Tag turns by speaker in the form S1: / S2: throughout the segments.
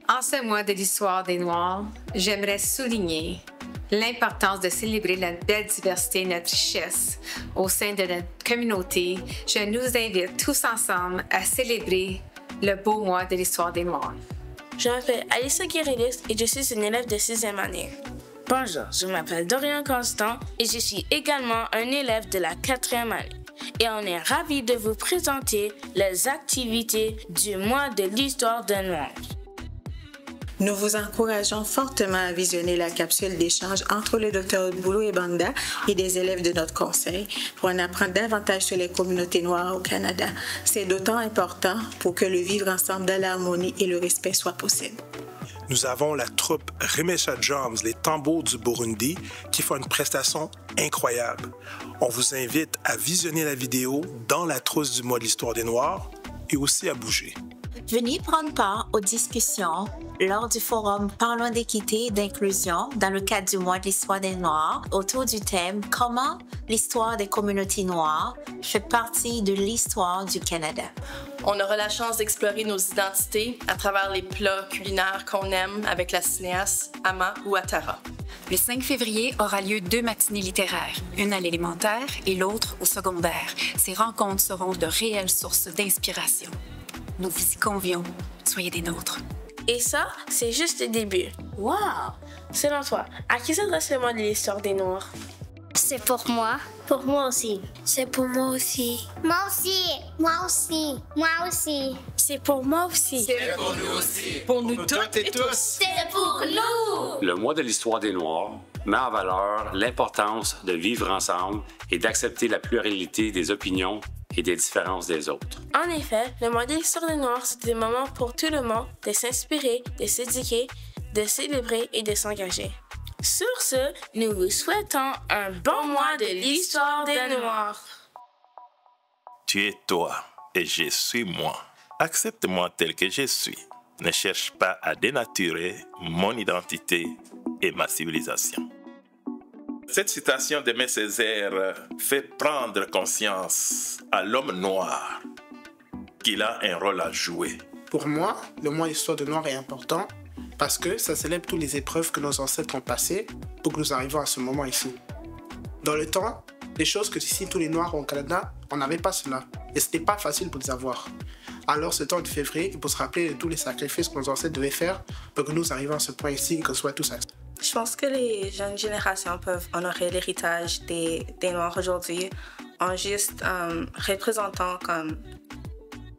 S1: En ce mois de l'histoire des Noirs, j'aimerais souligner l'importance de célébrer la belle diversité et notre richesse au sein de notre communauté. Je nous invite tous ensemble à célébrer le beau mois de l'histoire des Noirs.
S2: Je m'appelle Alyssa Guérilis et je suis une élève de 6e année. Bonjour, je m'appelle Dorian Constant et je suis également un élève de la 4e année. Et on est ravis de vous présenter les activités du mois de l'histoire des Noirs.
S3: Nous vous encourageons fortement à visionner la capsule d'échange entre le Dr Boulou et Banda et des élèves de notre conseil pour en apprendre davantage sur les communautés noires au Canada. C'est d'autant important pour que le vivre ensemble dans l'harmonie et le respect soit possible.
S4: Nous avons la troupe Remesha Drums, les tambours du Burundi, qui font une prestation incroyable. On vous invite à visionner la vidéo dans la trousse du mois de l'histoire des Noirs et aussi à bouger.
S5: Venez prendre part aux discussions lors du forum Parlons d'équité et d'inclusion dans le cadre du mois de l'histoire des Noirs autour du thème « Comment l'histoire des communautés noires fait partie de l'histoire du Canada ».
S6: On aura la chance d'explorer nos identités à travers les plats culinaires qu'on aime avec la cinéaste Ama Ouattara.
S7: Le 5 février aura lieu 2 matinées littéraires, une à l'élémentaire et l'autre au secondaire. Ces rencontres seront de réelles sources d'inspiration. Nous vous y convions. Soyez des nôtres.
S2: Et ça, c'est juste le début. Wow! Selon toi, à qui s'adresse le mois de l'histoire des Noirs?
S8: C'est pour moi.
S9: Pour moi aussi.
S8: C'est pour moi aussi.
S9: Moi aussi. Moi aussi. Moi aussi.
S2: C'est pour moi aussi.
S10: C'est pour nous aussi.
S2: Pour nous toutes et tous.
S8: C'est pour nous.
S11: Le mois de l'histoire des Noirs met en valeur l'importance de vivre ensemble et d'accepter la pluralité des opinions et des différences des autres.
S2: En effet, le mois de l'histoire des Noirs, c'est des moments pour tout le monde de s'inspirer, de s'éduquer, de célébrer et de s'engager. Sur ce, nous vous souhaitons un bon mois de l'histoire des Noirs.
S12: Tu es toi et je suis moi. Accepte-moi tel que je suis. Ne cherche pas à dénaturer mon identité et ma civilisation. Cette citation d'Aimé Césaire fait prendre conscience à l'homme noir qu'il a un rôle à jouer.
S13: Pour moi, le mois d'histoire des Noirs est important parce que ça célèbre toutes les épreuves que nos ancêtres ont passées pour que nous arrivions à ce moment ici. Dans le temps, des choses que ici tous les Noirs au Canada, on n'avait pas cela et c'était pas facile pour les avoir. Alors ce temps de février, il faut se rappeler de tous les sacrifices que nos ancêtres devaient faire pour que nous arrivions à ce point ici et que ce soit tout ça.
S6: Je pense que les jeunes générations peuvent honorer l'héritage des Noirs aujourd'hui en juste représentant comme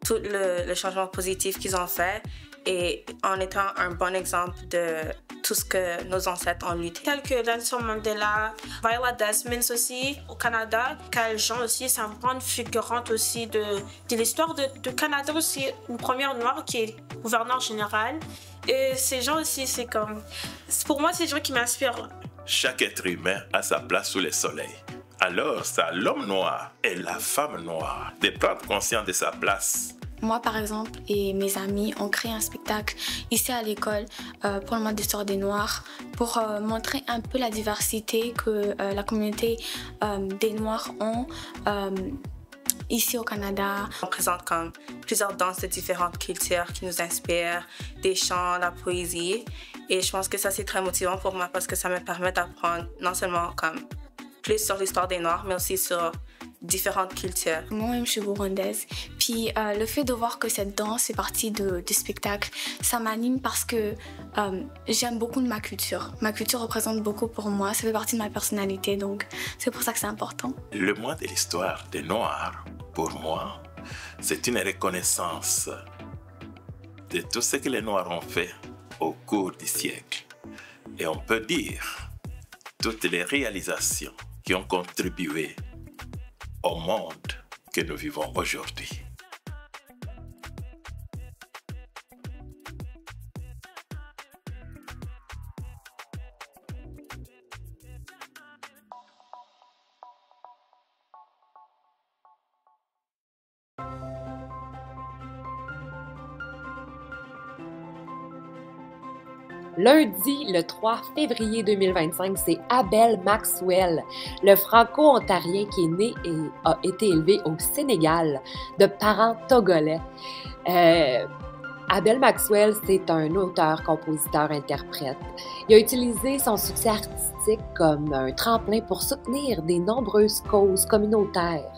S6: tout le changement positif qu'ils ont fait et en étant un bon exemple de tout ce que nos ancêtres ont lutté.
S10: Tels que Nelson Mandela, Viola Desmond aussi au Canada, Kyle Jean aussi, c'est une grande figurante aussi de l'histoire du Canada aussi, une première noire qui est gouverneur général. Et ces gens aussi, c'est comme... Pour moi, c'est des gens qui m'inspirent.
S12: Chaque être humain a sa place sous le soleil. Alors, c'est à l'homme noir et la femme noire de prendre conscience de sa place.
S14: Moi, par exemple, et mes amis ont créé un spectacle ici à l'école pour le mois d'histoire des Noirs pour montrer un peu la diversité que la communauté des Noirs ont ici au Canada.
S6: On présente comme plusieurs danses de différentes cultures qui nous inspirent, des chants, la poésie. Et je pense que ça, c'est très motivant pour moi parce que ça me permet d'apprendre non seulement comme plus sur l'histoire des Noirs, mais aussi sur différentes cultures.
S14: Moi-même, je suis burundaise. Puis le fait de voir que cette danse fait partie du spectacle, ça m'anime parce que j'aime beaucoup de ma culture. Ma culture représente beaucoup pour moi, ça fait partie de ma personnalité, donc c'est pour ça que c'est important.
S12: Le mois de l'histoire des Noirs, pour moi, c'est une reconnaissance de tout ce que les Noirs ont fait au cours du siècle. Et on peut dire toutes les réalisations qui ont contribué au monde que nous vivons aujourd'hui.
S15: Lundi, le 3 février 2025, c'est Abel Maxwell, le franco-ontarien qui est né et a été élevé au Sénégal de parents togolais. Abel Maxwell, c'est un auteur, compositeur, interprète. Il a utilisé son succès artistique comme un tremplin pour soutenir des nombreuses causes communautaires.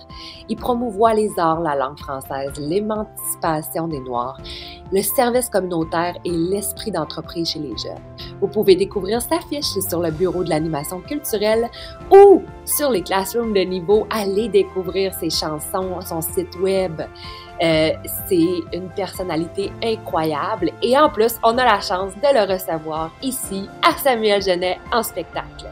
S15: Il promouvoit les arts, la langue française, l'émancipation des Noirs, le service communautaire et l'esprit d'entreprise chez les jeunes. Vous pouvez découvrir sa fiche sur le bureau de l'animation culturelle ou sur les classrooms de niveau. Allez découvrir ses chansons, son site web. C'est une personnalité incroyable et en plus, on a la chance de le recevoir ici à Samuel Genet en spectacle.